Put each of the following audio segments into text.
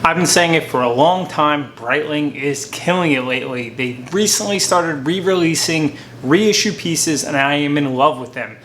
I've been saying it for a long time, Breitling is killing it lately. They recently started re-releasing reissue pieces and I am in love with them.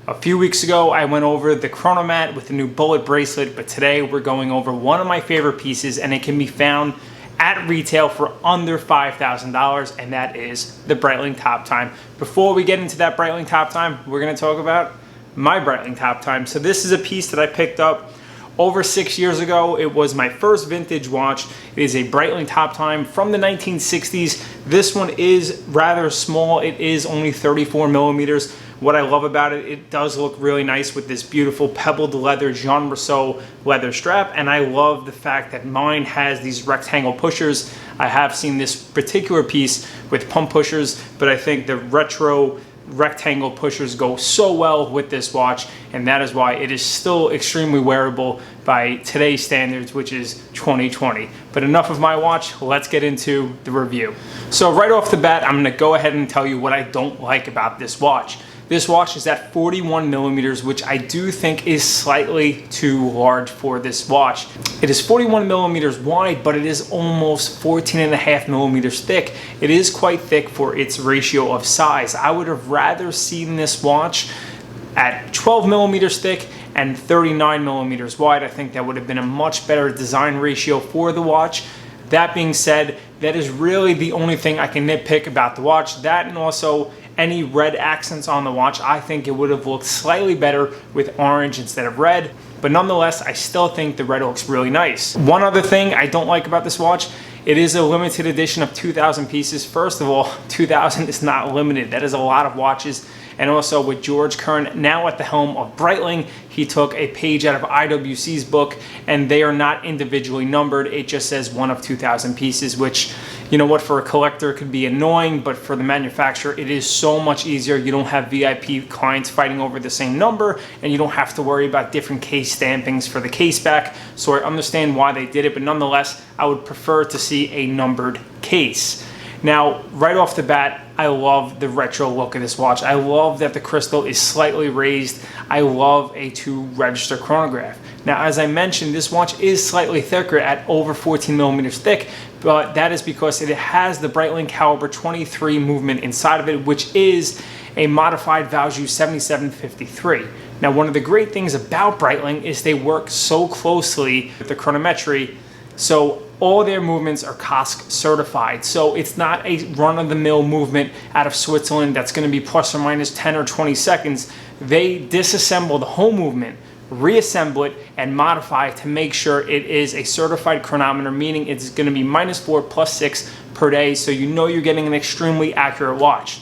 A few weeks ago, I went over the Chronomat with the new bullet bracelet, but today we're going over one of my favorite pieces and it can be found at retail for under $5,000, and that is the Breitling Top Time. Before we get into that Breitling Top Time, we're gonna talk about my Breitling Top Time. So this is a piece that I picked up over 6 years ago. It was my first vintage watch. It is a Breitling Top Time from the 1960s. This one is rather small. It is only 34 millimeters. What I love about it, it does look really nice with this beautiful pebbled leather Jean Rousseau leather strap, and I love the fact that mine has these rectangle pushers. I have seen this particular piece with pump pushers, but I think the retro rectangle pushers go so well with this watch, and that is why it is still extremely wearable by today's standards, which is 2020. But enough of my watch, let's get into the review. So right off the bat, I'm gonna go ahead and tell you what I don't like about this watch. This watch is at 41 millimeters, which I do think is slightly too large for this watch. It is 41 millimeters wide, but it is almost 14.5 millimeters thick. It is quite thick for its ratio of size. I would have rather seen this watch at 12 millimeters thick and 39 millimeters wide. I think that would have been a much better design ratio for the watch. That being said, that is really the only thing I can nitpick about the watch. That and also any red accents on the watch. I think it would have looked slightly better with orange instead of red, but nonetheless, I still think the red looks really nice. One other thing I don't like about this watch, it is a limited edition of 2,000 pieces. First of all, 2,000 is not limited. That is a lot of watches. And also with George Kern now at the helm of Breitling, he took a page out of IWC's book and they are not individually numbered. It just says one of 2,000 pieces, which, you know what, for a collector could be annoying, but for the manufacturer, it is so much easier. You don't have VIP clients fighting over the same number, and you don't have to worry about different case stampings for the case back. So I understand why they did it, but nonetheless, I would prefer to see a numbered case. Now, right off the bat, I love the retro look of this watch. I love that the crystal is slightly raised. I love a 2-register chronograph. Now, as I mentioned, this watch is slightly thicker at over 14 millimeters thick, but that is because it has the Breitling Caliber 23 movement inside of it, which is a modified Valjoux 7753. Now, one of the great things about Breitling is they work so closely with the chronometry, so all their movements are COSC certified. So it's not a run-of-the-mill movement out of Switzerland that's gonna be plus or minus 10 or 20 seconds. They disassemble the whole movement, reassemble it, and modify it to make sure it is a certified chronometer, meaning it's gonna be -4 +6 per day, so you know you're getting an extremely accurate watch.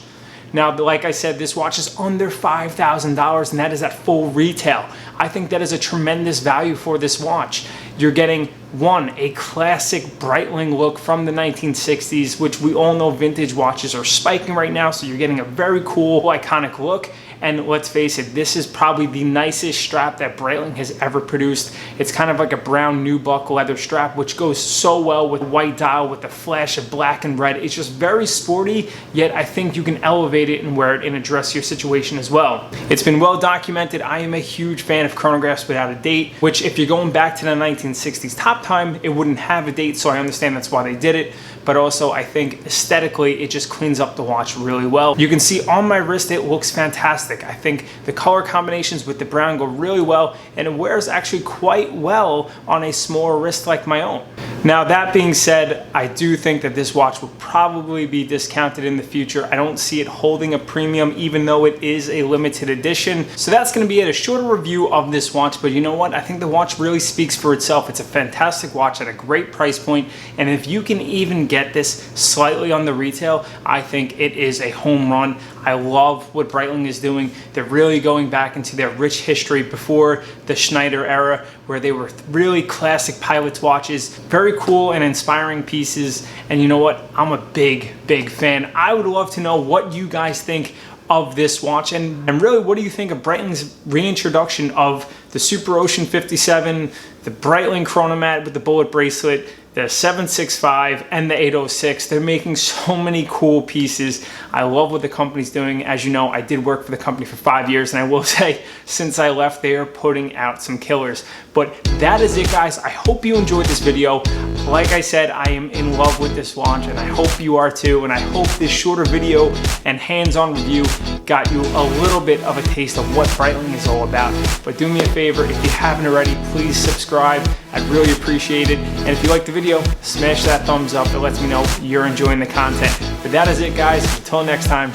Now, like I said, this watch is under $5,000 and that is at full retail. I think that is a tremendous value for this watch. You're getting, one, a classic Breitling look from the 1960s, which we all know vintage watches are spiking right now, so you're getting a very cool, iconic look. And let's face it, this is probably the nicest strap that Breitling has ever produced. It's kind of like a brown nubuck leather strap, which goes so well with white dial with the flash of black and red. It's just very sporty, yet I think you can elevate it and wear it in a dressier situation as well. It's been well documented. I am a huge fan of chronographs without a date, which if you're going back to the 1960s Top Time, it wouldn't have a date, so I understand that's why they did it. But also I think aesthetically, it just cleans up the watch really well. You can see on my wrist, it looks fantastic. I think the color combinations with the brown go really well, and it wears actually quite well on a smaller wrist like my own. Now, that being said, I do think that this watch will probably be discounted in the future. I don't see it holding a premium, even though it is a limited edition. So that's gonna be a shorter review of this watch, but you know what? I think the watch really speaks for itself. It's a fantastic watch at a great price point, and if you can even get this slightly on the retail, I think it is a home run. I love what Breitling is doing. They're really going back into their rich history before the Schneider era, where they were really classic pilot's watches, very cool and inspiring pieces. And you know what? I'm a big fan. I would love to know what you guys think of this watch, and really, what do you think of Breitling's reintroduction of the Super Ocean 57, the Breitling Chronomat with the bullet bracelet, the 765 and the 806. They're making so many cool pieces. I love what the company's doing. As you know, I did work for the company for 5 years, and I will say, since I left, they are putting out some killers. But that is it, guys. I hope you enjoyed this video. Like I said, I am in love with this launch, and I hope you are too. And I hope this shorter video and hands-on review got you a little bit of a taste of what Breitling is all about. But do me a favor, if you haven't already, please subscribe. I'd really appreciate it. And if you like the video, smash that thumbs up. It lets me know you're enjoying the content. But that is it, guys. Until next time,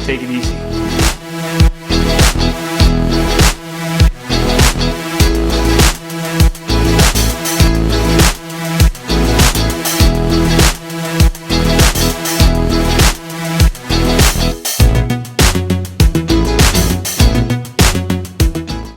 take it easy.